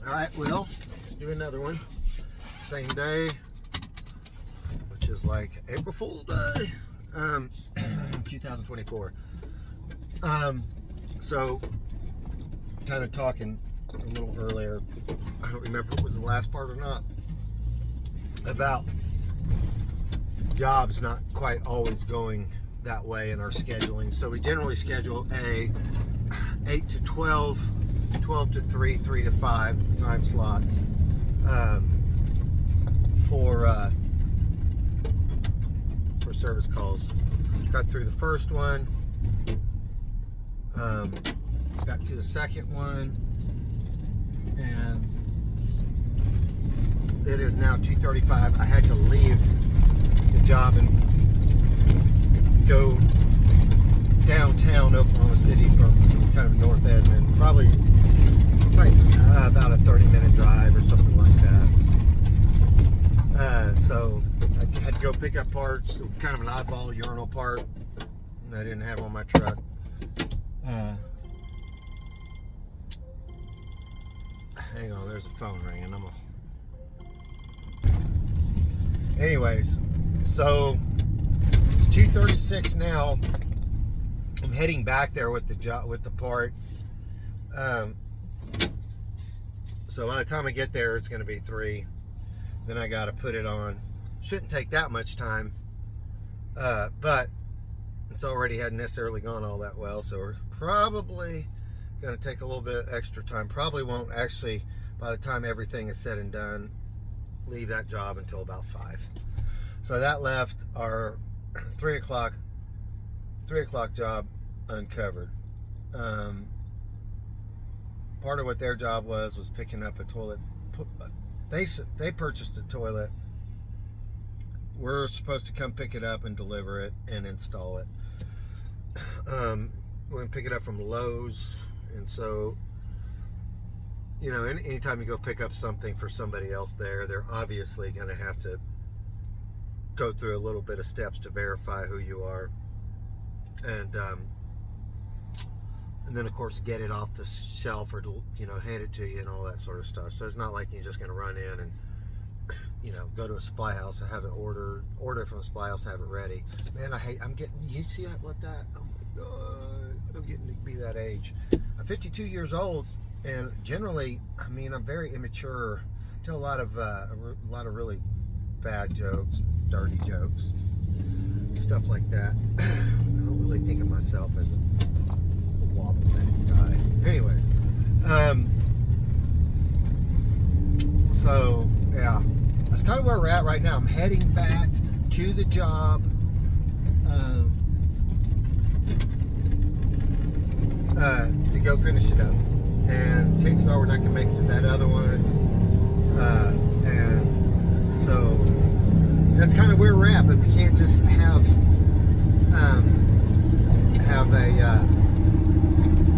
All right, well, let's do another one. Same day, which is like April Fool's Day, 2024. So, kind of talking a little earlier, I don't remember if it was the last part or not, about jobs not quite always going that way in our scheduling. So we generally schedule a 8 to 12, 12 to 3, 3 to 5 time slots for service calls. Got through the first one, got to the second one, and it is now 2:35. I had to leave the job and go downtown Oklahoma City from kind of North Edmond, probably about a 30-minute drive or something like that. So I had to go pick up parts, kind of an oddball urinal part that I didn't have on my truck. Hang on, there's a phone ringing. Anyways, so it's 2:36 now. I'm heading back there with the part. So by the time I get there, it's going to be 3. Then I got to put it on. Shouldn't take that much time, but it's already hadn't necessarily gone all that well. So we're probably going to take a little bit extra time. Probably won't actually, by the time everything is said and done, leave that job until about 5. So that left our 3 o'clock job uncovered. Part of what their job was picking up a toilet. They purchased a toilet. We're supposed to come pick it up and deliver it and install it. We're going to pick it up from Lowe's. And so, you know, anytime you go pick up something for somebody else there, they're obviously going to have to go through a little bit of steps to verify who you are. And then, of course, get it off the shelf or, you know, hand it to you and all that sort of stuff. So it's not like you're just going to run in and, you know, go to a supply house and have it order from a supply house and have it ready. Man, you see what that, oh my God, I'm getting to be that age. I'm 52 years old, and generally, I mean, I'm very immature. Tell a lot of really bad jokes, dirty jokes, stuff like that. I don't really think of myself as a wobble man guy. Anyways, so yeah, that's kind of where we're at right now. I'm heading back to the job. To go finish it up, and chances are we're not gonna make it to that other one, and so that's kind of where we're at. But we can't just have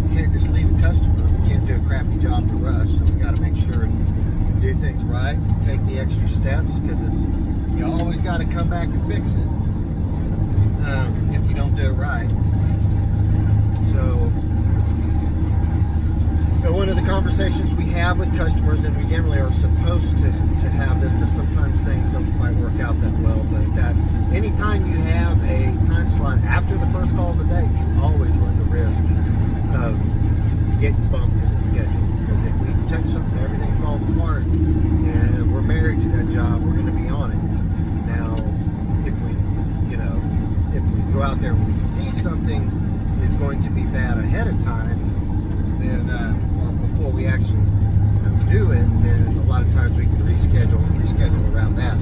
you can't just leave a customer. We can't do a crappy job to rush. So we got to make sure and do things right. Take the extra steps, because you always got to come back and fix it if you don't do it right. So. One of the conversations we have with customers, and we generally are supposed to have this, that sometimes things don't quite work out that well, but that anytime you have a time slot after the first call of the day, you always run the risk of getting bumped in the schedule. Because if we touch something, everything falls apart, and we're married to that job, we're going to be on it. Now, if we go out there and we see something is going to be bad ahead of time, then before we actually do it, then a lot of times we can reschedule around that.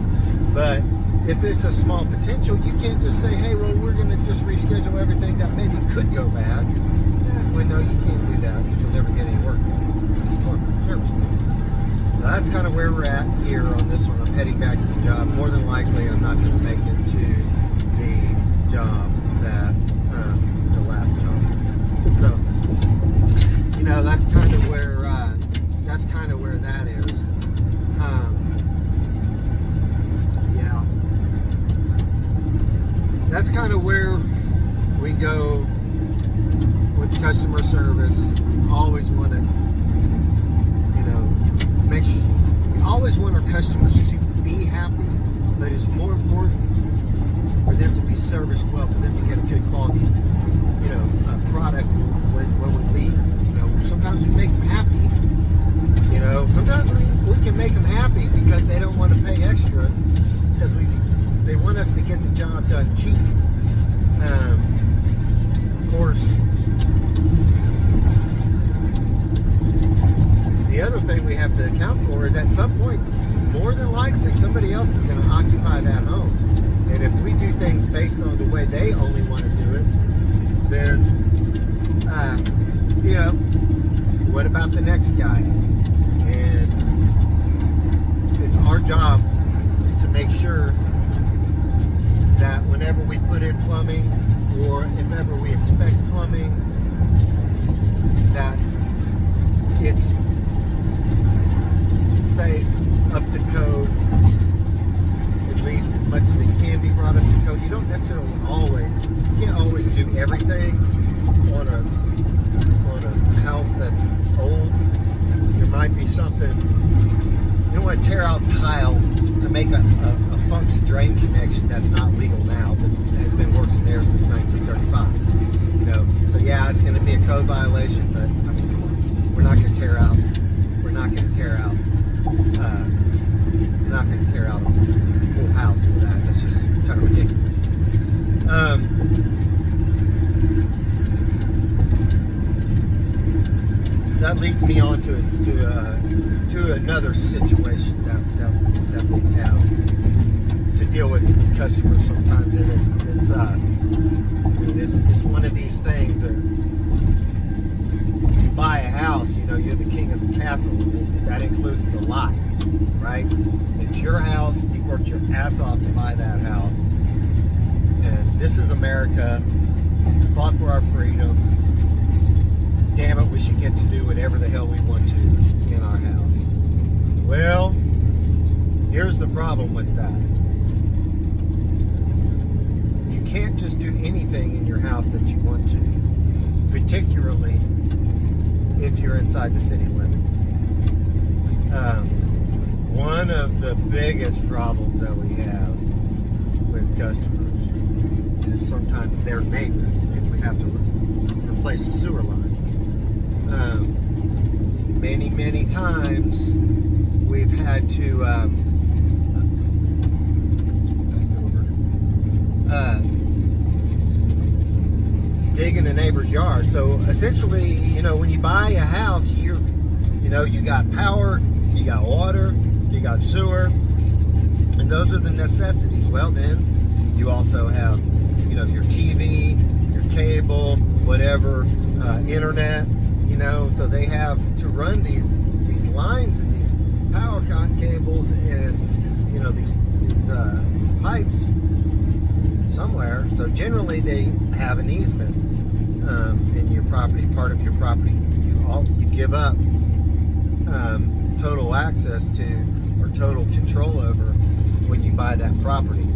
But if it's a small potential, you can't just say, hey, well, we're going to just reschedule everything that maybe could go bad. Well, no, you can't do that, because you'll never get any work done. It's plumbing, service. So that's kind of where we're at here on this one. I'm heading back to the job. More than likely, I'm not going to make it to the job that the last job. So, you know, that's kind of where that is. Yeah, that's kind of where we go with customer service. We always want to, customers to be happy, but it's more important for them to be serviced well, for them to get a good quality, product when we leave. Sometimes we make them happy. Sometimes we can make them happy because they don't want to pay extra because they want us to get the job done cheap. Of course, the other thing we have to account for is at some point, more than likely, somebody else is going to occupy that home. And if we do things based on the way they only want to do it, then, what about the next guy? And it's our job to make sure that whenever we put in plumbing, or if ever we inspect plumbing, that it's safe, up to code, at least as much as it can be brought up to code. You don't necessarily you can't always do everything on a house that's old. There might be something, you don't want to tear out tile to make a funky drain connection that's not legal now, but has been working there since 1935. So yeah, it's going to be a code violation, but come on, we're not going to tear out a whole house for that. That's just kind of ridiculous. That leads me on to another situation that we have to deal with customers sometimes, and it's one of these things. You buy a house, you're the king of the castle. That includes the lot, right? It's your house. You've worked your ass off to buy that house, and this is America. Fought for our freedom. Damn it, we should get to do whatever the hell we want to in our house. Well, here's the problem with that. You can't just do anything in your house that you want to, particularly if you're inside the city limits. One of the biggest problems that we have with customers is sometimes their neighbors, if we have to replace a sewer line. Many times we've had to dig in a neighbor's yard. So essentially, when you buy a house, you got power, you got water, you got sewer, and those are the necessities. Well, then you also have, your TV, your cable, whatever, internet. So they have to run these lines and these power cables and these pipes somewhere. So generally they have an easement in your property, part of your property. You give up total access to or total control over when you buy that property.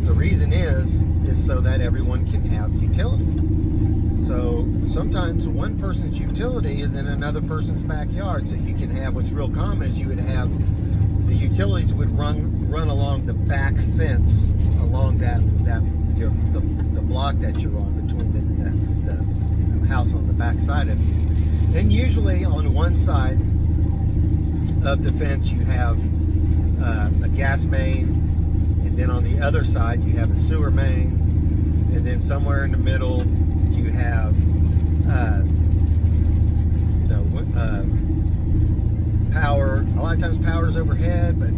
The reason is so that everyone can have utilities. So sometimes one person's utility is in another person's backyard. So you can have, what's real common is you would have the utilities would run along the back fence along the block that you're on, between the house on the back side of you. And usually on one side of the fence you have a gas main, and then on the other side you have a sewer main, and then somewhere in the middle you have power. A lot of times power is overhead, but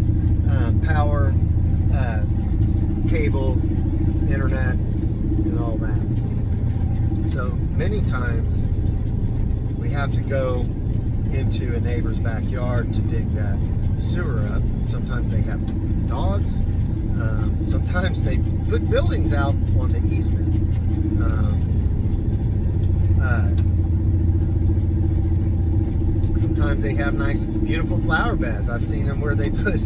power, cable, internet, and all that. So many times we have to go into a neighbor's backyard to dig that sewer up. Sometimes they have dogs. Sometimes they put buildings out on the easement. Sometimes they have nice, beautiful flower beds. I've seen them where they put,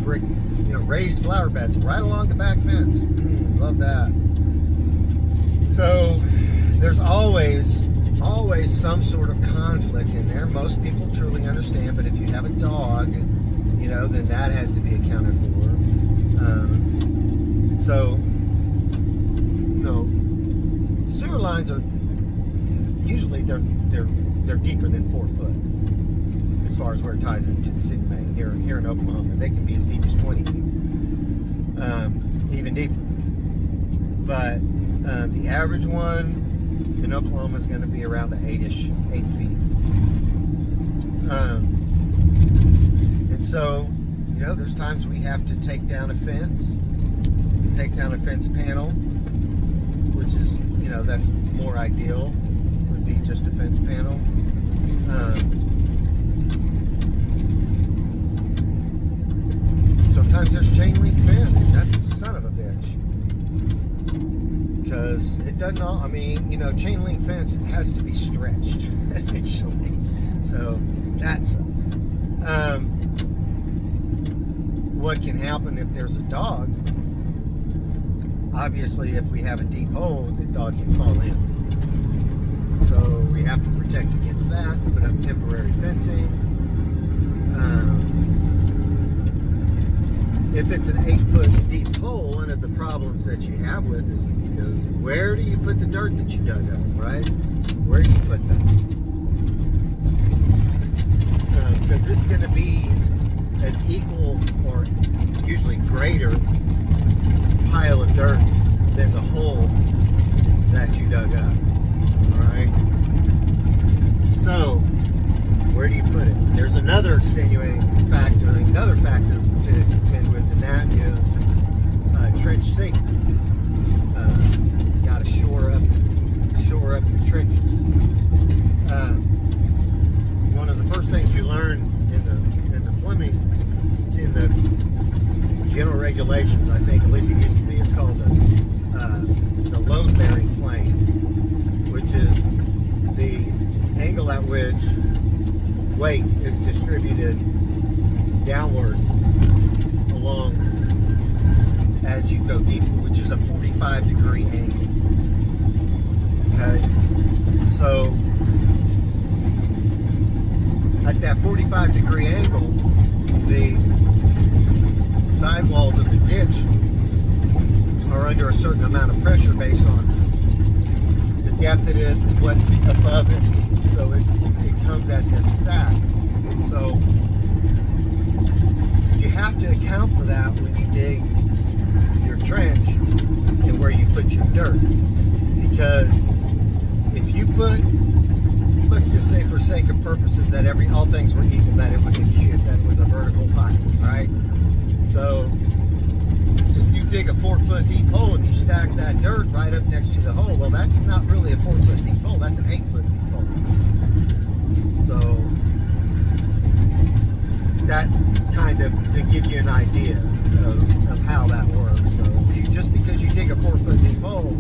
brick, raised flower beds right along the back fence. Love that. So there's always some sort of conflict in there. Most people truly understand, but if you have a dog, then that has to be accounted for. So, sewer lines are usually they're deeper than 4 foot as far as where it ties into the city main here in Oklahoma. They can be as deep as 20 feet, even deeper. But the average one in Oklahoma is going to be around the 8 feet. And so, there's times we have to take down a fence panel, which is, that's more ideal, would be just a fence panel. Sometimes there's chain link fence, and that's a son of a bitch. Because it doesn't all, chain link fence has to be stretched initially. So that sucks. What can happen if there's a dog? Obviously, if we have a deep hole, the dog can fall in. So we have to protect against that, put up temporary fencing. If it's an 8-foot deep hole, one of the problems that you have with is where do you put the dirt that you dug up, right? Where do you put that? Because this is going to be as equal or usually greater pile of dirt than the hole that you dug up. Alright? So, where do you put it? There's another extenuating factor, another factor to contend with, and that is trench safety. You gotta shore up your trenches. One of the first things you learn in the plumbing, in the general regulations, I think, at least it used to be, it's called the load-bearing plane, which is the angle at which weight is distributed downward along as you go deeper, which is a 45-degree angle. Okay, so at that 45-degree angle, the sidewalls of the ditch are under a certain amount of pressure based on the depth it is and what's above it. So it comes at this stack. So you have to account for that when you dig your trench and where you put your dirt. Because if you put, let's just say for sake of purposes that all things were equal, that it was a cube, that it was a vertical pipe, right? So if you dig a 4-foot deep hole and you stack that dirt right up next to the hole, well, that's not really a 4-foot deep hole, that's an 8-foot deep hole. So that kind of to give you an idea of how that works. So just because you dig a 4-foot deep hole,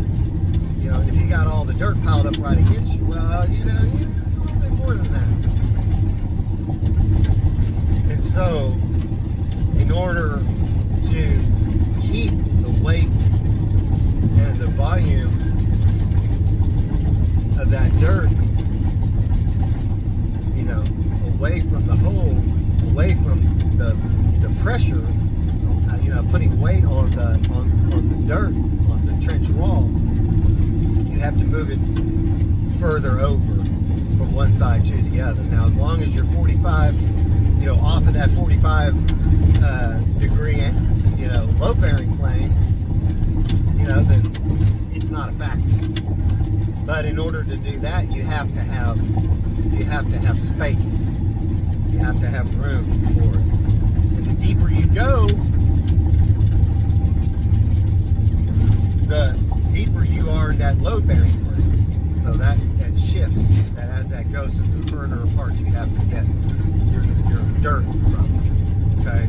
if you got all the dirt piled up right against you, well, it's a little bit more than that. And so, in order to keep the weight and the volume of that dirt, away from the hole, away from the pressure, putting weight on the dirt, on the trench wall, you have to move it further over from one side to the other. Now, as long as you're 45, off of that 45 degree, load-bearing plane, then it's not a factor. But in order to do that, you have to have space. You have to have room for it. And the deeper you go, the deeper you are in that load-bearing plane. So that shifts. That as that goes, the further apart you have to get your dirt from. Okay?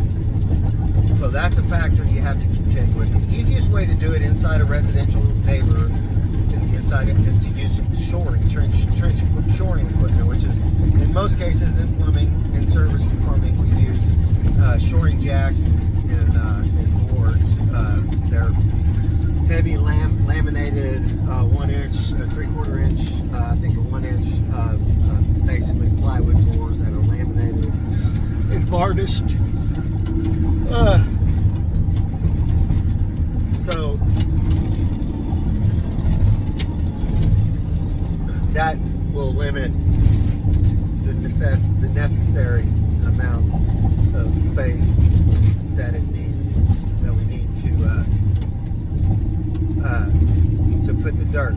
So that's a factor you have to contend with. The easiest way to do it inside a residential neighborhood is to use some trench shoring equipment, which is in most cases in plumbing, in service for plumbing, we use shoring jacks and boards. They're heavy laminated 1-inch, 3/4 inch, I think a 1-inch, basically plywood boards that are laminated and varnished So that will limit the necessary amount of space that it needs, that we need to put the dirt.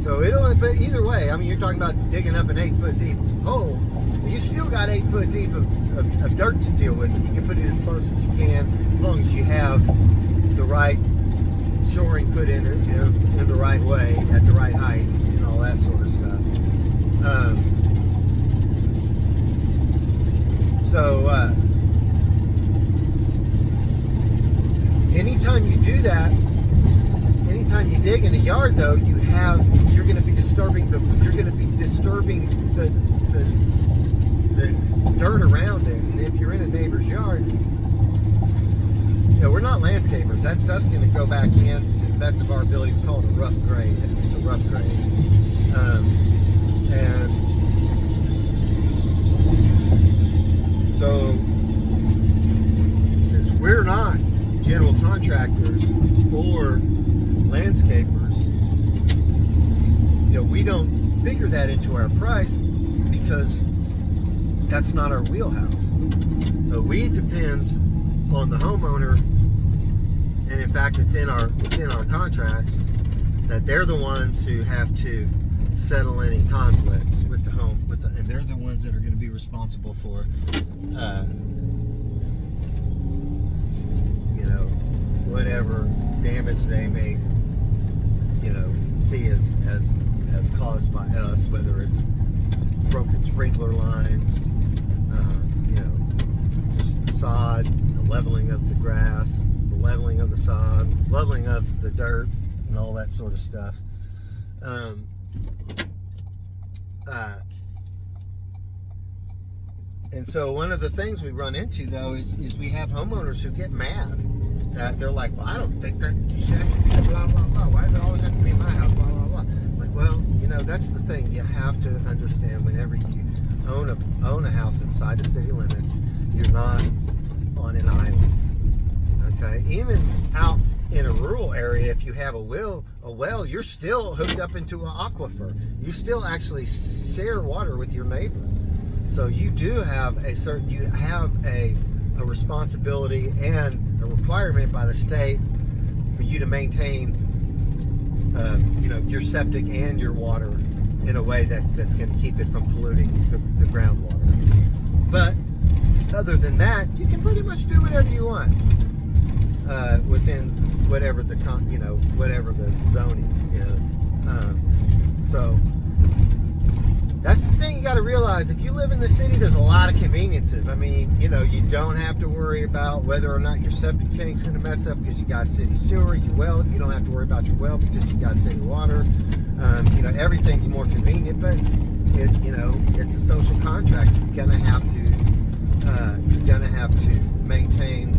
So but either way, I mean, you're talking about digging up an 8-foot deep hole. You still got 8 foot deep of dirt to deal with, and you can put it as close as you can, as long as you have the right shoring put in it in the right way, at the right height, and all that sort of stuff. Anytime you do that, anytime you dig in a yard, though, you're going to be disturbing the dirt around it. And if you're in a neighbor's yard, we're not landscapers. That stuff's going to go back in to the best of our ability. We call it a rough grade. It's a rough grade. And so, since we're not general contractors or landscapers, we don't figure that into our price because that's not our wheelhouse. So we depend on the homeowner, and in fact it's in our contracts that they're the ones who have to settle any conflicts with the home, and they're the ones that are going to be responsible for whatever damage they may see as caused by us, whether it's broken sprinkler lines, just the sod, the leveling of the grass, the leveling of the sod, leveling of the dirt, and all that sort of stuff. And so one of the things we run into, though, is we have homeowners who get mad that they're like, well, I don't think that you should have to blah, blah, blah. Why does it always have to be in my house, blah, blah, blah. Like, well, that's the thing. You have to understand, whenever you own a house inside the city limits, you're not on an island. Okay? Even out in a rural area, if you have a well, you're still hooked up into an aquifer. You still actually share water with your neighbor. So you do have a responsibility and a requirement by the state for you to maintain your septic and your water in a way that's going to keep it from polluting the groundwater. But other than that, you can pretty much do whatever you want within whatever the zoning is. So that's the thing you got to realize. If you live in the city, there's a lot of conveniences. I mean, you don't have to worry about whether or not your septic tank's going to mess up because you got city sewer. You don't have to worry about your well because you got city water. Everything's more convenient, but it's a social contract. You're gonna have to maintain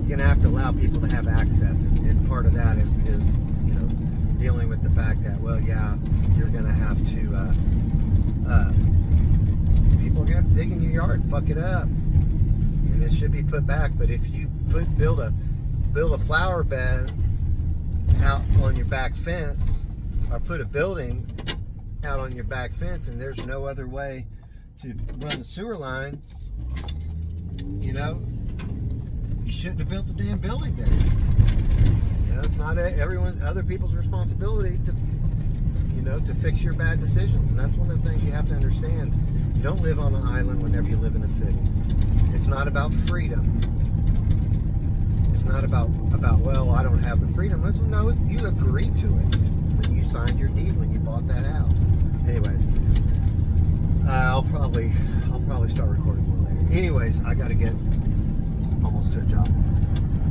you're gonna have to allow people to have access, and part of that is dealing with the fact that, well, yeah, you're gonna have to people are gonna have to dig in your yard, fuck it up, and it should be put back. But if you build a flower bed out on your back fence, or put a building out on your back fence, and there's no other way to run the sewer line, you shouldn't have built the damn building there. It's not other people's responsibility to fix your bad decisions. And that's one of the things you have to understand. You don't live on an island whenever you live in a city. It's not about freedom. It's not about well, I don't have the freedom. No, you agreed to it when you signed your deed, when you bought that house. Anyways, I'll probably start recording more later. Anyways, I got to get almost to a job.